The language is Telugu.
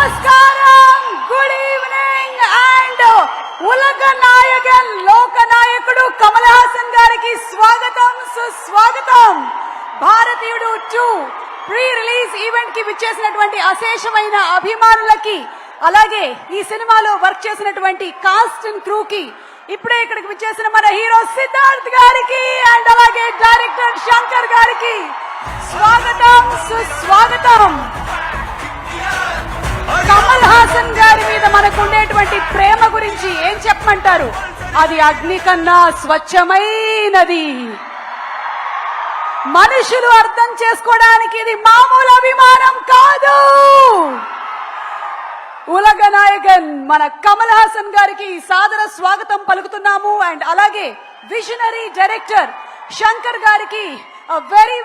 నమస్కారం, గుడ్ ఈవినింగ్ అండ్ ఉలగ నాయకన్ లోక నాయకుడు కమల్ హాసన్ గారికి స్వాగతం సుస్వాగతం. భారతీయుడు 2 ప్రీ రిలీజ్ ఈవెంట్ కి విచ్చేసినటువంటి అశేషమైన అభిమానులకి, అలాగే ఈ సినిమాలో వర్క్ చేసినటువంటి కాస్ట్ అండ్ క్రూ కి, ఇప్పుడే ఇక్కడికి విచ్చేసిన మన హీరో సిద్ధార్థ్ గారికి అండ్ అలాగే డైరెక్టర్ శంకర్ గారికి స్వాగతం సుస్వాగతం. కమల్ హాసన్ గారి మీద మనకు ఉండేటువంటి ప్రేమ గురించి ఏం చెప్పమంటారు? అది అగ్ని కన్నా స్వచ్ఛమైనది. మనుషులు అర్థం చేసుకోవడానికి ఇది మామూలు అభిమానం కాదు. ఉలగ నాయకన్ మన కమల్ హాసన్ గారికి సాదర స్వాగతం పలుకుతున్నాము. అండ్ అలాగే విజనరీ డైరెక్టర్ శంకర్ గారికి వెరీ